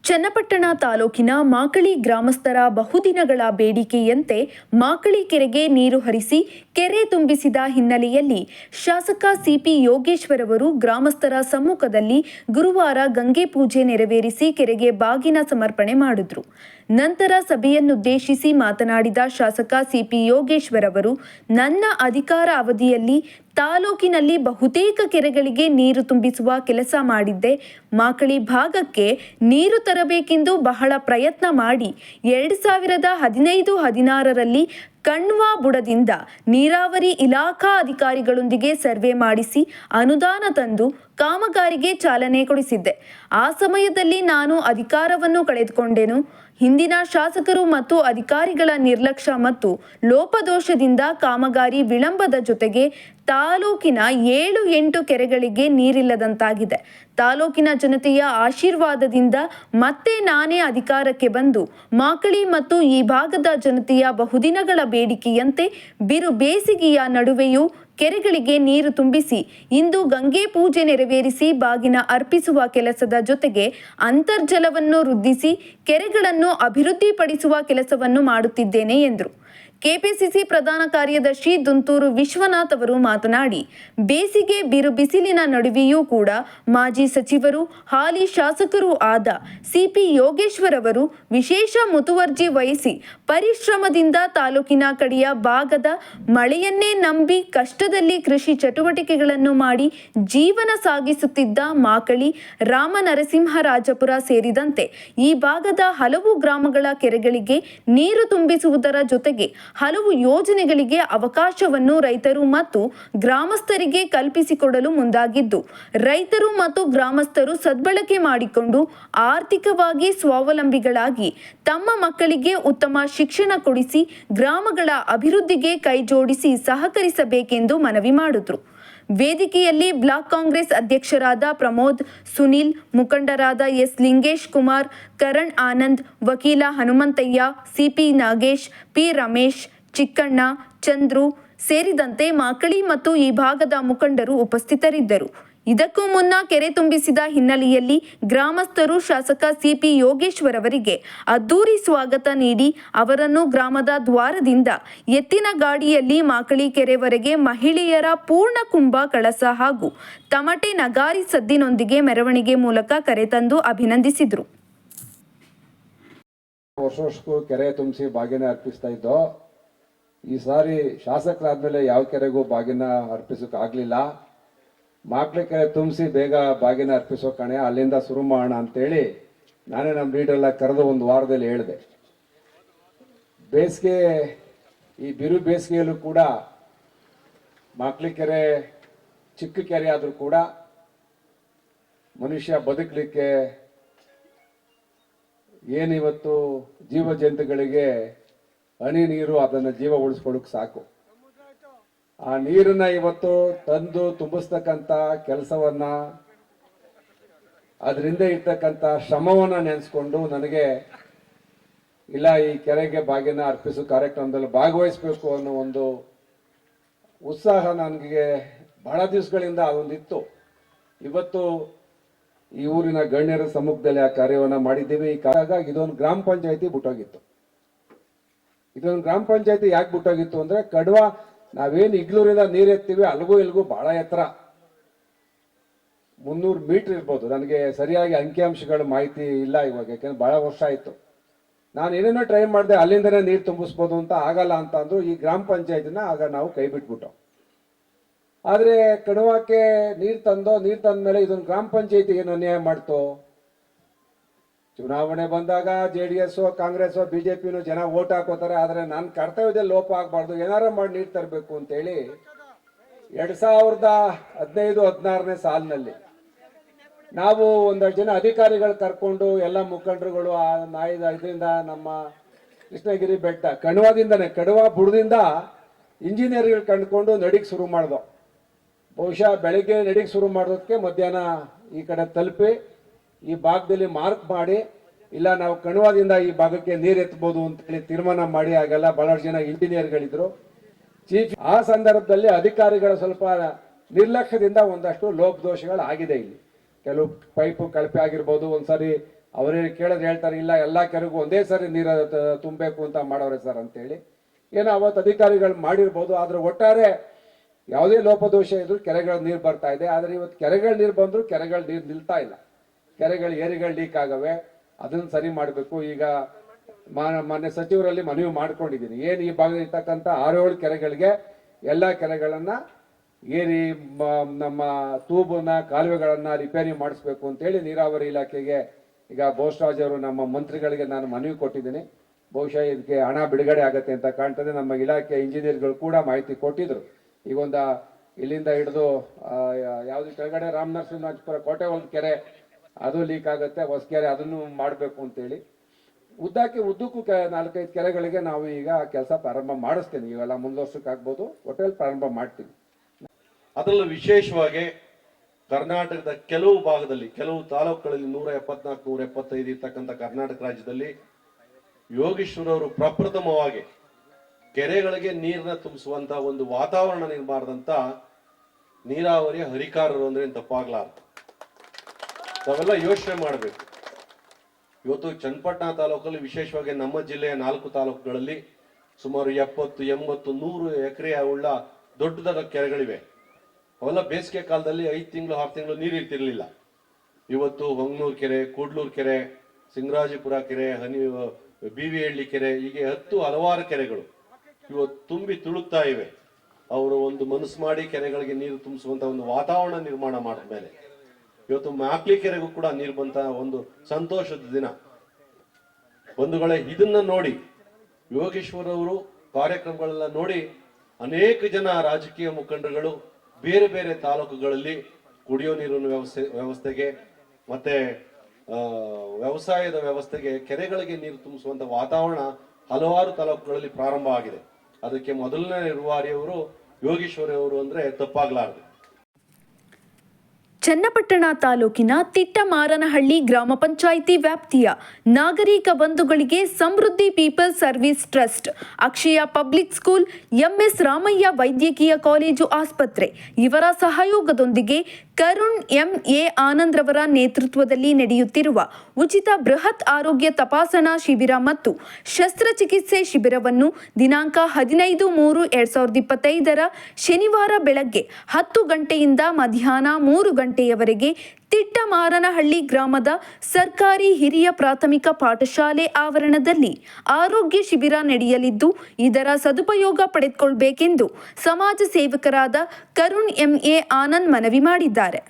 ಚನ್ನಪಟ್ಟಣ ತಾಲೂಕಿನ ಮಾಕಳಿ ಗ್ರಾಮಸ್ಥರ ಬಹುದಿನಗಳ ಬೇಡಿಕೆಯಂತೆ ಮಾಕಳಿ ಕೆರೆಗೆ ನೀರು ಹರಿಸಿ ಕೆರೆ ತುಂಬಿಸಿದ ಹಿನ್ನೆಲೆಯಲ್ಲಿ ಶಾಸಕ ಸಿಪಿ ಯೋಗೇಶ್ವರ್ ಅವರು ಗ್ರಾಮಸ್ಥರ ಸಮ್ಮುಖದಲ್ಲಿ ಗುರುವಾರ ಗಂಗೆ ಪೂಜೆ ನೆರವೇರಿಸಿ ಕೆರೆಗೆ ಬಾಗಿನ ಸಮರ್ಪಣೆ ಮಾಡಿದ್ರು. ನಂತರ ಸಭೆಯನ್ನುದ್ದೇಶಿಸಿ ಮಾತನಾಡಿದ ಶಾಸಕ ಸಿಪಿ ಯೋಗೇಶ್ವರ್ ಅವರು, ನನ್ನ ಅಧಿಕಾರ ಅವಧಿಯಲ್ಲಿ ತಾಲೂಕಿನಲ್ಲಿ ಬಹುತೇಕ ಕೆರೆಗಳಿಗೆ ನೀರು ತುಂಬಿಸುವ ಕೆಲಸ ಮಾಡಿದ್ದೆ. ಮಾಕಳಿ ಭಾಗಕ್ಕೆ ನೀರು ತರಬೇಕೆಂದು ಬಹಳ ಪ್ರಯತ್ನ ಮಾಡಿ 2015-16ರಲ್ಲಿ ಕಣ್ವಾ ಬುಡದಿಂದ ನೀರಾವರಿ ಇಲಾಖಾ ಅಧಿಕಾರಿಗಳೊಂದಿಗೆ ಸರ್ವೆ ಮಾಡಿಸಿ ಅನುದಾನ ತಂದು ಕಾಮಗಾರಿಗೆ ಚಾಲನೆ ಕೊಡಿಸಿದ್ದೆ. ಆ ಸಮಯದಲ್ಲಿ ನಾನು ಅಧಿಕಾರವನ್ನು ಕಳೆದುಕೊಂಡೆನು. ಹಿಂದಿನ ಶಾಸಕರು ಮತ್ತು ಅಧಿಕಾರಿಗಳ ನಿರ್ಲಕ್ಷ್ಯ ಮತ್ತು ಲೋಪದೋಷದಿಂದ ಕಾಮಗಾರಿ ವಿಳಂಬದ ಜೊತೆಗೆ ತಾಲೂಕಿನ 7-8 ಕೆರೆಗಳಿಗೆ ನೀರಿಲ್ಲದಂತಾಗಿದೆ. ತಾಲೂಕಿನ ಜನತೆಯ ಆಶೀರ್ವಾದದಿಂದ ಮತ್ತೆ ನಾನೇ ಅಧಿಕಾರಕ್ಕೆ ಬಂದು ಮಾಕಳಿ ಮತ್ತು ಈ ಭಾಗದ ಜನತೆಯ ಬಹುದಿನಗಳ ಬೇಡಿಕೆಯಂತೆ ಬಿರು ಬೇಸಿಗೆಯ ನಡುವೆಯೂ ಕೆರೆಗಳಿಗೆ ನೀರು ತುಂಬಿಸಿ ಇಂದು ಗಂಗೆ ಪೂಜೆ ನೆರವೇರಿಸಿ ಬಾಗಿನ ಅರ್ಪಿಸುವ ಕೆಲಸದ ಜೊತೆಗೆ ಅಂತರ್ಜಲವನ್ನು ವೃದ್ಧಿಸಿ ಕೆರೆಗಳನ್ನು ಅಭಿವೃದ್ಧಿಪಡಿಸುವ ಕೆಲಸವನ್ನು ಮಾಡುತ್ತಿದ್ದೇನೆ ಎಂದರು. ಕೆಪಿಸಿಸಿ ಪ್ರಧಾನ ಕಾರ್ಯದರ್ಶಿ ದುಂತೂರು ವಿಶ್ವನಾಥ್ ಅವರು ಮಾತನಾಡಿ, ಬೇಸಿಗೆ ಬಿರು ಬಿಸಿಲಿನ ನಡುವೆಯೂ ಕೂಡ ಮಾಜಿ ಸಚಿವರು ಹಾಲಿ ಶಾಸಕರೂ ಆದ ಸಿಪಿ ಯೋಗೇಶ್ವರ್ ಅವರು ವಿಶೇಷ ಮುತುವರ್ಜಿ ವಹಿಸಿ ಪರಿಶ್ರಮದಿಂದ ತಾಲೂಕಿನ ಕಡೆಯ ಭಾಗದ ಮಳೆಯನ್ನೇ ನಂಬಿ ಕಷ್ಟದಲ್ಲಿ ಕೃಷಿ ಚಟುವಟಿಕೆಗಳನ್ನು ಮಾಡಿ ಜೀವನ ಸಾಗಿಸುತ್ತಿದ್ದ ಮಾಕಳಿ, ರಾಮನರಸಿಂಹರಾಜಪುರ ಸೇರಿದಂತೆ ಈ ಭಾಗದ ಹಲವು ಗ್ರಾಮಗಳ ಕೆರೆಗಳಿಗೆ ನೀರು ತುಂಬಿಸುವುದರ ಜೊತೆಗೆ ಹಲವು ಯೋಜನೆಗಳಿಗೆ ಅವಕಾಶವನ್ನು ರೈತರು ಮತ್ತು ಗ್ರಾಮಸ್ಥರಿಗೆ ಕಲ್ಪಿಸಿಕೊಡಲು ಮುಂದಾಗಿದ್ದು, ರೈತರು ಮತ್ತು ಗ್ರಾಮಸ್ಥರು ಸದ್ಬಳಕೆ ಮಾಡಿಕೊಂಡು ಆರ್ಥಿಕವಾಗಿ ಸ್ವಾವಲಂಬಿಗಳಾಗಿ ತಮ್ಮ ಮಕ್ಕಳಿಗೆ ಉತ್ತಮ ಶಿಕ್ಷಣ ಕೊಡಿಸಿ ಗ್ರಾಮಗಳ ಅಭಿವೃದ್ಧಿಗೆ ಕೈಜೋಡಿಸಿ ಸಹಕರಿಸಬೇಕೆಂದು ಮನವಿ ಮಾಡಿದರು. ವೇದಿಕೆಯಲ್ಲಿ ಬ್ಲಾಕ್ ಕಾಂಗ್ರೆಸ್ ಅಧ್ಯಕ್ಷರಾದ ಪ್ರಮೋದ್, ಸುನಿಲ್, ಮುಖಂಡರಾದ ಎಸ್ ಲಿಂಗೇಶ್ ಕುಮಾರ್, ಕರಣ್ ಆನಂದ್, ವಕೀಲ ಹನುಮಂತಯ್ಯ, ಸಿಪಿ ನಾಗೇಶ್, ಪಿ ರಮೇಶ್, ಚಿಕ್ಕಣ್ಣ, ಚಂದ್ರು ಸೇರಿದಂತೆ ಮಾಕಳಿ ಮತ್ತು ಈ ಭಾಗದ ಮುಖಂಡರು ಉಪಸ್ಥಿತರಿದ್ದರು. ಇದಕ್ಕೂ ಮುನ್ನ ಕೆರೆ ತುಂಬಿಸಿದ ಹಿನ್ನೆಲೆಯಲ್ಲಿ ಗ್ರಾಮಸ್ಥರು ಶಾಸಕ ಸಿಪಿ ಯೋಗೇಶ್ವರ್ ಅವರಿಗೆ ಅದ್ದೂರಿ ಸ್ವಾಗತ ನೀಡಿ ಅವರನ್ನು ಗ್ರಾಮದ ದ್ವಾರದಿಂದ ಎತ್ತಿನ ಗಾಡಿಯಲ್ಲಿ ಮಾಕಳಿ ಕೆರೆವರೆಗೆ ಮಹಿಳೆಯರ ಪೂರ್ಣ ಕುಂಭ ಕಳಸ ಹಾಗೂ ತಮಟೆ ನಗಾರಿ ಸದ್ದಿನೊಂದಿಗೆ ಮೆರವಣಿಗೆ ಮೂಲಕ ಕರೆತಂದು ಅಭಿನಂದಿಸಿದರು. ವರ್ಷಕ್ಕೂ ಕೆರೆ ತುಂಬಿಸಿ ಬಾಗಿನ ಅರ್ಪಿಸ್ತಾ ಇದ್ದೋ. ಈ ಸಾರಿ ಶಾಸಕರಾದ್ಮೇಲೆ ಯಾವ ಕೆರೆಗೂ ಬಾಗಿನ ಅರ್ಪಿಸೋಕೆ ಆಗ್ಲಿಲ್ಲ. ಮಾಕ್ಳಿ ಕೆರೆ ತುಂಬಿಸಿ ಬೇಗ ಬಾಗಿನ ಅರ್ಪಿಸೋ ಕಣೆ, ಅಲ್ಲಿಂದ ಶುರು ಮಾಡೋಣ ಅಂತೇಳಿ ನಾನೇ ನಮ್ಮ ಲೀಡರೆಲ್ಲ ಕರೆದು ಒಂದು ವಾರದಲ್ಲಿ ಹೇಳಿದೆ. ಬೇಸಿಗೆ, ಈ ಬಿರು ಬೇಸಿಗೆಯಲ್ಲೂ ಕೂಡ ಮಾಕ್ಳಿ ಕೆರೆ ಚಿಕ್ಕ ಕೆರೆ ಆದರೂ ಕೂಡ ಮನುಷ್ಯ ಬದುಕಲಿಕ್ಕೆ ಏನಿವತ್ತು ಜೀವ ಜಂತುಗಳಿಗೆ ಹನಿ ನೀರು ಅದನ್ನು ಜೀವ ಉಳಿಸ್ಕೊಳ್ಳೋಕೆ ಸಾಕು. ಆ ನೀರನ್ನ ಇವತ್ತು ತಂದು ತುಂಬಿಸ್ತಕ್ಕಂಥ ಕೆಲಸವನ್ನ, ಅದರಿಂದ ಇರ್ತಕ್ಕಂಥ ಶ್ರಮವನ್ನ ನೆನೆಸ್ಕೊಂಡು ನನಗೆ ಇಲ್ಲ ಈ ಕೆರೆಗೆ ಬಾಗಿನ ಅರ್ಪಿಸೋ ಕಾರ್ಯಕ್ರಮದಲ್ಲಿ ಭಾಗವಹಿಸಬೇಕು ಅನ್ನೋ ಒಂದು ಉತ್ಸಾಹ ನನಗೆ ಬಹಳ ದಿವಸಗಳಿಂದ ಅದೊಂದಿತ್ತು. ಇವತ್ತು ಈ ಊರಿನ ಗಣ್ಯರ ಸಮ್ಮುಖದಲ್ಲಿ ಆ ಕಾರ್ಯವನ್ನ ಮಾಡಿದ್ದೀವಿ. ಹಾಗಾಗಿ ಇದೊಂದು ಗ್ರಾಮ ಪಂಚಾಯತಿ ಬಿಟ್ಟೋಗಿತ್ತು. ಇದೊಂದು ಗ್ರಾಮ ಪಂಚಾಯತಿ ಯಾಕೆ ಬಿಟ್ಟೋಗಿತ್ತು ಅಂದ್ರೆ, ಕಡ್ವಾ ನಾವೇನು ಇಗ್ಲೂರಿಂದ ನೀರು ಎತ್ತೀವಿ ಅಲ್ಗೂ ಇಲ್ಗೂ ಬಹಳ ಎತ್ತರ 300 ಮೀಟರ್ ಇರ್ಬೋದು. ನನಗೆ ಸರಿಯಾಗಿ ಅಂಕಿಅಂಶಗಳ ಮಾಹಿತಿ ಇಲ್ಲ ಇವಾಗ, ಯಾಕೆಂದ್ರೆ ಬಹಳ ವರ್ಷ ಆಯ್ತು. ನಾನು ಏನೇನೋ ಟ್ರೈ ಮಾಡಿದೆ, ಅಲ್ಲಿಂದನೇ ನೀರು ತುಂಬಿಸ್ಬೋದು ಅಂತ, ಆಗಲ್ಲ ಅಂತ ಅಂದ್ರು. ಈ ಗ್ರಾಮ ಪಂಚಾಯತಿನ ಆಗ ನಾವು ಕೈ ಬಿಟ್ಬಿಟ್ಟು, ಆದ್ರೆ ಕಡುವಾಕ್ಕೆ ನೀರು ತಂದ ಮೇಲೆ ಇದೊಂದು ಗ್ರಾಮ ಪಂಚಾಯತಿ ಏನು ಅನ್ಯಾಯ ಮಾಡ್ತು. ಚುನಾವಣೆ ಬಂದಾಗ JDS, ಕಾಂಗ್ರೆಸ್, ಬಿಜೆಪಿನೂ ಜನ ವೋಟ್ ಹಾಕೋತಾರೆ. ಆದ್ರೆ ನನ್ನ ಕರ್ತವ್ಯದಲ್ಲಿ ಲೋಪ ಆಗಬಾರ್ದು, ಏನಾರ ಮಾಡಿ ನೀರು ತರಬೇಕು ಅಂತೇಳಿ 2015-16ನೇ ಸಾಲಿನಲ್ಲಿ ನಾವು ಒಂದಷ್ಟು ಜನ ಅಧಿಕಾರಿಗಳು ಕರ್ಕೊಂಡು ಎಲ್ಲ ಮುಖಂಡರುಗಳು ಇದರಿಂದ ನಮ್ಮ ಕೃಷ್ಣಗಿರಿ ಬೆಟ್ಟ ಕಡ್ವಾ ಬುಡದಿಂದ ಇಂಜಿನಿಯರ್ಗಳು ಕಂಡುಕೊಂಡು ನಡಿಗೆ ಶುರು ಮಾಡ್ದೋ. ಬಹುಶಃ ಬೆಳಗ್ಗೆ ನಡಿಗೆ ಶುರು ಮಾಡೋದಕ್ಕೆ ಮಧ್ಯಾಹ್ನ ಈ ಕಡೆ ತಲುಪಿ ಈ ಭಾಗದಲ್ಲಿ ಮಾರ್ಕ್ ಮಾಡಿ, ಇಲ್ಲ ನಾವು ಕಣ್ವಾದಿಂದ ಈ ಭಾಗಕ್ಕೆ ನೀರು ಎತ್ತಬಹುದು ಅಂತೇಳಿ ತೀರ್ಮಾನ ಮಾಡಿ, ಆಗೆಲ್ಲ ಬಹಳಷ್ಟು ಜನ ಇಂಜಿನಿಯರ್ಗಳಿದ್ರು. ಚೀಫ್ ಆ ಸಂದರ್ಭದಲ್ಲಿ ಅಧಿಕಾರಿಗಳ ಸ್ವಲ್ಪ ನಿರ್ಲಕ್ಷ್ಯದಿಂದ ಒಂದಷ್ಟು ಲೋಪದೋಷಗಳು ಆಗಿದೆ. ಇಲ್ಲಿ ಕೆಲವು ಪೈಪು ಕಳಪೆ ಆಗಿರ್ಬೋದು, ಒಂದ್ಸಾರಿ ಅವರೇ ಕೇಳಿದ್ರೆ ಹೇಳ್ತಾರೆ ಇಲ್ಲ ಎಲ್ಲ ಕೆರೆಗೂ ಒಂದೇ ಸರಿ ನೀರು ತುಂಬಬೇಕು ಅಂತ ಮಾಡೋರೆ ಸರ್ ಅಂತೇಳಿ. ಏನೋ ಅವತ್ತು ಅಧಿಕಾರಿಗಳು ಮಾಡಿರ್ಬೋದು, ಆದ್ರೆ ಒಟ್ಟಾರೆ ಯಾವುದೇ ಲೋಪದೋಷ ಇದ್ರು ಕೆರೆಗಳ ನೀರು ಬರ್ತಾ ಇದೆ. ಆದರೆ ಇವತ್ತು ಕೆರೆಗಳ ನೀರು ಬಂದರೂ ಕೆರೆಗಳ ನೀರು ನಿಲ್ತಾ ಇಲ್ಲ. ಕೆರೆಗಳು ಏರಿಗಳು ಲೀಕ್ ಆಗವೆ, ಅದನ್ನು ಸರಿ ಮಾಡಬೇಕು. ಈಗ ಮಾನ್ಯ ಸಚಿವರಲ್ಲಿ ಮನವಿ ಮಾಡ್ಕೊಂಡಿದ್ದೀನಿ, ಏನು ಈ ಭಾಗದಲ್ಲಿ ಇರ್ತಕ್ಕಂಥ 6-7 ಕೆರೆಗಳಿಗೆ ಎಲ್ಲ ಕೆರೆಗಳನ್ನ ಏರಿ ನಮ್ಮ ತೂಬನ್ನ ಕಾಲುವೆಗಳನ್ನ ರಿಪೇರಿ ಮಾಡಿಸ್ಬೇಕು ಅಂತೇಳಿ ನೀರಾವರಿ ಇಲಾಖೆಗೆ ಈಗ ಬೋಸ್ರಾಜ್ ಅವರು ನಮ್ಮ ಮಂತ್ರಿಗಳಿಗೆ ನಾನು ಮನವಿ ಕೊಟ್ಟಿದ್ದೀನಿ. ಬಹುಶಃ ಇದಕ್ಕೆ ಹಣ ಬಿಡುಗಡೆ ಆಗತ್ತೆ ಅಂತ ಕಾಣ್ತದೆ. ನಮ್ಮ ಇಲಾಖೆ ಇಂಜಿನಿಯರ್ಗಳು ಕೂಡ ಮಾಹಿತಿ ಕೊಟ್ಟಿದ್ರು. ಈಗ ಇಲ್ಲಿಂದ ಹಿಡಿದು ಯಾವುದು ಕೆಳಗಡೆ ರಾಮನರಸಿಂಹರಾಜಪುರ ಕೋಟೆ ಒಂದು ಕೆರೆ ಅದು ಲೀಕ್ ಆಗುತ್ತೆ, ಹೊಸಕೆರೆ ಅದನ್ನು ಮಾಡಬೇಕು ಅಂತೇಳಿ ಉದ್ದಕ್ಕೂ 4-5 ಕೆರೆಗಳಿಗೆ ನಾವು ಈಗ ಕೆಲಸ ಪ್ರಾರಂಭ ಮಾಡಿಸ್ತೀನಿ. ಇವೆಲ್ಲ ಮುಂದುವರ್ಸಕ್ಕೆ ಆಗ್ಬೋದು, ಒಟ್ಟಲ್ಲಿ ಪ್ರಾರಂಭ ಮಾಡ್ತೀನಿ. ಅದರಲ್ಲೂ ವಿಶೇಷವಾಗಿ ಕರ್ನಾಟಕದ ಕೆಲವು ಭಾಗದಲ್ಲಿ, ಕೆಲವು ತಾಲೂಕುಗಳಲ್ಲಿ 174-175 ಇರ್ತಕ್ಕಂಥ ಕರ್ನಾಟಕ ರಾಜ್ಯದಲ್ಲಿ ಯೋಗೀಶ್ವರ ಅವರು ಪ್ರಪ್ರಥಮವಾಗಿ ಕೆರೆಗಳಿಗೆ ನೀರನ್ನ ತುಂಬಿಸುವಂತ ಒಂದು ವಾತಾವರಣ ನಿರ್ಮಾಣದಂತ ನೀರಾವರಿಯ ಹರಿಕಾರರು ಅಂದ್ರೆ ತಪ್ಪಾಗ್ಲಾರ್ದು. ನಾವೆಲ್ಲ ಯೋಚನೆ ಮಾಡಬೇಕು. ಇವತ್ತು ಚನ್ನಪಟ್ಟಣ ತಾಲೂಕಲ್ಲಿ ವಿಶೇಷವಾಗಿ ನಮ್ಮ ಜಿಲ್ಲೆಯ 4 ತಾಲೂಕುಗಳಲ್ಲಿ ಸುಮಾರು 70, 80, 100 ಎಕರೆ ಉಳ್ಳ ದೊಡ್ಡ ಕೆರೆಗಳಿವೆ. ಅವೆಲ್ಲ ಬೇಸಿಗೆ ಕಾಲದಲ್ಲಿ 5 ತಿಂಗಳು 6 ತಿಂಗಳು ನೀರು ಇರ್ತಿರ್ಲಿಲ್ಲ. ಇವತ್ತು ಹೊಂಗನೂರು ಕೆರೆ, ಕೂಡ್ಲೂರು ಕೆರೆ, ಸಿಂಗರಾಜಪುರ ಕೆರೆ, ಬಿವಿಹಳ್ಳಿ ಕೆರೆ, ಹೀಗೆ ಹಲವಾರು ಕೆರೆಗಳು ಇವತ್ತು ತುಂಬಿ ತುಳುಕ್ತಾ ಇವೆ. ಅವರು ಒಂದು ಮನಸ್ಸು ಮಾಡಿ ಕೆರೆಗಳಿಗೆ ನೀರು ತುಂಬಿಸುವಂತ ಒಂದು ವಾತಾವರಣ ನಿರ್ಮಾಣ ಮಾಡಿದ ಮೇಲೆ ಇವತ್ತು ಮ್ಯಾಕ್ಲಿ ಕೆರೆಗೂ ಕೂಡ ನೀರು ಬಂತ ಒಂದು ಸಂತೋಷದ ದಿನ. ಬಂಧುಗಳೇ, ಇದನ್ನ ನೋಡಿ ಯೋಗೇಶ್ವರ್ ಅವರು ಕಾರ್ಯಕ್ರಮಗಳೆಲ್ಲ ನೋಡಿ ಅನೇಕ ಜನ ರಾಜಕೀಯ ಮುಖಂಡರುಗಳು ಬೇರೆ ಬೇರೆ ತಾಲೂಕುಗಳಲ್ಲಿ ಕುಡಿಯೋ ನೀರಿನ ವ್ಯವಸ್ಥೆಗೆ ಮತ್ತೆ ವ್ಯವಸಾಯದ ವ್ಯವಸ್ಥೆಗೆ ಕೆರೆಗಳಿಗೆ ನೀರು ತುಂಬಿಸುವಂತ ವಾತಾವರಣ ಹಲವಾರು ತಾಲೂಕುಗಳಲ್ಲಿ ಪ್ರಾರಂಭ ಆಗಿದೆ. ಅದಕ್ಕೆ ಮೊದಲನೇ ರೂವಾರಿಯವರು ಯೋಗೇಶ್ವರಿ ಅವರು ಅಂದ್ರೆ ತಪ್ಪಾಗ್ಲಾರದು. ಚನ್ನಪಟ್ಟಣ ತಾಲೂಕಿನ ತಿಟ್ಟಮಾರನಹಳ್ಳಿ ಗ್ರಾಮ ಪಂಚಾಯಿತಿ ವ್ಯಾಪ್ತಿಯ ನಾಗರಿಕ ಬಂಧುಗಳಿಗೆ ಸಮೃದ್ಧಿ ಪೀಪಲ್ಸ್ ಸರ್ವಿಸ್ ಟ್ರಸ್ಟ್, ಅಕ್ಷಯ ಪಬ್ಲಿಕ್ ಸ್ಕೂಲ್, ಎಂಎಸ್ ರಾಮಯ್ಯ ವೈದ್ಯಕೀಯ ಕಾಲೇಜು ಆಸ್ಪತ್ರೆ ಇವರ ಸಹಯೋಗದೊಂದಿಗೆ ಕರುಣ್ ಎಂಎ ಆನಂದ್ ರವರ ನೇತೃತ್ವದಲ್ಲಿ ನಡೆಯುತ್ತಿರುವ ಉಚಿತ ಬೃಹತ್ ಆರೋಗ್ಯ ತಪಾಸಣಾ ಶಿಬಿರ ಮತ್ತು ಶಸ್ತ್ರಚಿಕಿತ್ಸೆ ಶಿಬಿರವನ್ನು ದಿನಾಂಕ 15/3/2025 ಶನಿವಾರ ಬೆಳಗ್ಗೆ 10 ಗಂಟೆಯಿಂದ ಮಧ್ಯಾಹ್ನ 3 ಗಂಟೆಯವರೆಗೆ ತಿಟ್ಟಮಾರನಹಳ್ಳಿ ಗ್ರಾಮದ ಸರ್ಕಾರಿ ಹಿರಿಯ ಪ್ರಾಥಮಿಕ ಪಾಠಶಾಲೆ ಆವರಣದಲ್ಲಿ ಆರೋಗ್ಯ ಶಿಬಿರ ನಡೆಯಲಿದ್ದು, ಇದರ ಸದುಪಯೋಗ ಪಡೆದುಕೊಳ್ಳಬೇಕೆಂದು ಸಮಾಜ ಸೇವಕರಾದ ಕರುಣ್ ಎಂಎ ಆನಂದ್ ಮನವಿ ಮಾಡಿದ್ದಾರೆ.